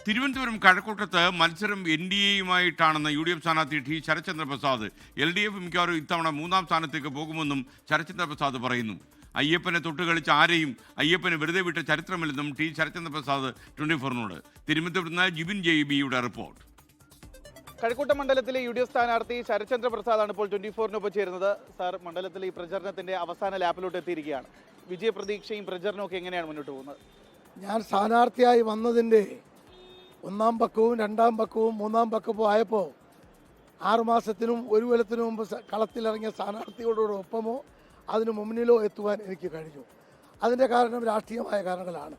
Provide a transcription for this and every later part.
തിരുവനന്തപുരം കഴക്കൂട്ടത്ത് മത്സരം NDAയുമായിട്ടാണെന്ന് UDF സ്ഥാനാർത്ഥി T Sarathchandra Prasad. LDF മിക്കവാറും ഇത്തവണ മൂന്നാം സ്ഥാനത്തേക്ക് പോകുമെന്നും ശരത്ചന്ദ്ര പ്രസാദ് പറയുന്നു. അയ്യപ്പനെ തൊട്ടുകളിച്ച് ആരെയും അയ്യപ്പനെ വെറുതെ വിട്ട ചരിത്രമില്ലെന്നും ടി ശരത്ചന്ദ്ര പ്രസാദ് 24നോട്. തിരുവനന്തപുരത്ത് നിന്ന് ജിബിൻ JB റിപ്പോർട്ട്. കഴക്കൂട്ടം മണ്ഡലത്തിലെ UDF സ്ഥാനാർത്ഥി ശരത്ചന്ദ്ര പ്രസാദാണ് ഇപ്പോൾ 24നൊപ്പം ചേരുന്നത്. സാർ, മണ്ഡലത്തിലെ ഈ പ്രചരണത്തിന്റെ അവസാന ലാപ്പിലോട്ട് എത്തിയിരിക്കുകയാണ്. വിജയപ്രതീക്ഷയും പ്രചരണവും ഒക്കെ എങ്ങനെയാണ് മുന്നോട്ട് പോകുന്നത്? ഞാൻ സ്ഥാനാർത്ഥിയായി വന്നതിൻ്റെ ഒന്നാം പക്കവും രണ്ടാം പക്കവും മൂന്നാം പക്കവും ആയപ്പോൾ 6 മാസത്തിനും ഒരു കൊല്ലത്തിനു മുമ്പ് കളത്തിലിറങ്ങിയ സ്ഥാനാർത്ഥിയോടൊപ്പമോ അതിനു മുന്നിലോ എത്തുവാൻ എനിക്ക് കഴിഞ്ഞു. അതിൻ്റെ കാരണം രാഷ്ട്രീയമായ കാരണങ്ങളാണ്.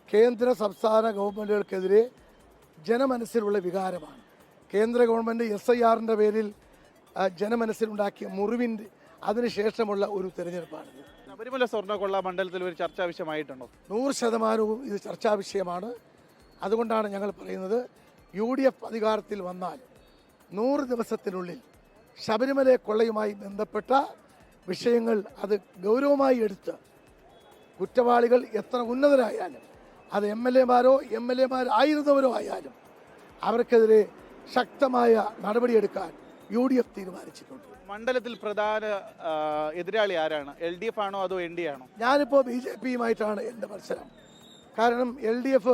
കേന്ദ്ര സംസ്ഥാന ഗവൺമെൻറ്റുകൾക്കെതിരെ ജനമനസ്സിലുള്ള വികാരമാണ്. കേന്ദ്ര ഗവൺമെൻറ് SIRൻ്റെ പേരിൽ ജനമനസ്സിലുണ്ടാക്കിയ മുറിവിൻ്റെ അതിനുശേഷമുള്ള ഒരു തെരഞ്ഞെടുപ്പാണിത്. ശബരിമല സ്വർണ്ണക്കൊള്ള മണ്ഡലത്തിൽ ഒരു ചർച്ചാ വിഷയമായിട്ടുണ്ടോ? 100% ഇത് ചർച്ചാ വിഷയമാണ്. അതുകൊണ്ടാണ് ഞങ്ങൾ പറയുന്നത്, UDF അധികാരത്തിൽ വന്നാൽ 100 ദിവസത്തിനുള്ളിൽ ശബരിമല കൊള്ളയുമായി ബന്ധപ്പെട്ട വിഷയങ്ങൾ അത് ഗൗരവമായി എടുത്ത് കുറ്റവാളികൾ എത്ര ഉന്നതരായാലും, അത് MLAമാരോ MLAമാരായിരുന്നവരോ ആയാലും, അവർക്കെതിരെ ശക്തമായ നടപടിയെടുക്കാൻ UDF തീരുമാനിച്ചിട്ടുണ്ട്. മണ്ഡലത്തിൽ പ്രധാന എതിരാളി ആരാണ്? LDF ആണോ അതോ NDA ആണോ? ഞാനിപ്പോൾ BJPയുമായിട്ടാണ് എൻ്റെ മത്സരം. കാരണം LDF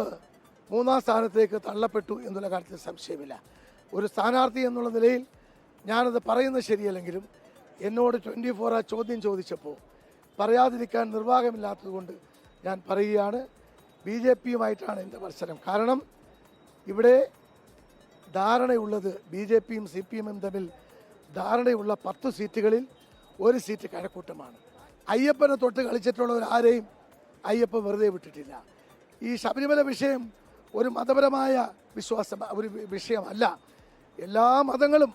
3ാം സ്ഥാനത്തേക്ക് തള്ളപ്പെട്ടു എന്നുള്ള കാര്യത്തിൽ സംശയമില്ല. ഒരു സ്ഥാനാർത്ഥി എന്നുള്ള നിലയിൽ ഞാനത് പറയുന്നത് ശരിയല്ലെങ്കിലും എന്നോട് 24 ആ ചോദ്യം ചോദിച്ചപ്പോൾ പറയാതിരിക്കാൻ നിർവാഹമില്ലാത്തതുകൊണ്ട് ഞാൻ പറയുകയാണ്, BJPയുമായിട്ടാണ് എൻ്റെ മത്സരം. കാരണം ഇവിടെ ധാരണയുള്ളത് BJPയും CPMും തമ്മിൽ ധാരണയുള്ള 10 സീറ്റുകളിൽ 1 സീറ്റ് കഴക്കൂട്ടമാണ്. അയ്യപ്പനെ തൊട്ട് കളിച്ചിട്ടുള്ളവരാരെയും അയ്യപ്പൻ വെറുതെ വിട്ടിട്ടില്ല. ഈ ശബരിമല വിഷയം ഒരു മതപരമായ ഒരു വിഷയമല്ല. എല്ലാ മതങ്ങളും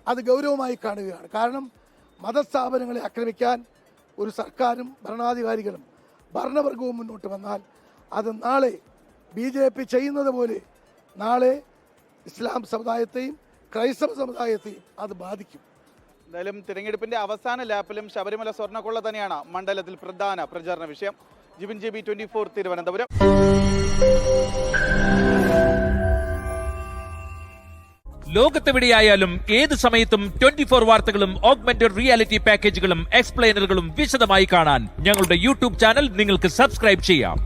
അത് ഗൗരവമായി കാണുകയാണ്. കാരണം മതസ്ഥാപനങ്ങളെ ആക്രമിക്കാൻ ഒരു സർക്കാരും ഭരണാധികാരികളും ഭരണവർഗവും മുന്നോട്ട് വന്നാൽ അത് നാളെ BJP ചെയ്യുന്നത് പോലെ നാളെ ഇസ്ലാം സമുദായത്തെയും ക്രൈസ്തവ സമുദായത്തെയും അത് ബാധിക്കും. എന്തായാലും തിരഞ്ഞെടുപ്പിന്റെ അവസാന ലാപ്പിലും ശബരിമല സ്വർണ്ണക്കൊള്ള തന്നെയാണ് മണ്ഡലത്തിൽ പ്രധാന പ്രചാരണ വിഷയം. ജിബിൻ JB 24 തിരുവനന്തപുരം. ലോകത്തെവിടെയായാലും ഏത് സമയത്തും 24 വാർത്തകളും ഓഗ്മെന്റഡ് റിയാലിറ്റി പാക്കേജുകളും എക്സ്പ്ലെയിനറുകളും വിശദമായി കാണാൻ ഞങ്ങളുടെ YouTube ചാനൽ നിങ്ങൾക്ക് സബ്സ്ക്രൈബ് ചെയ്യാം.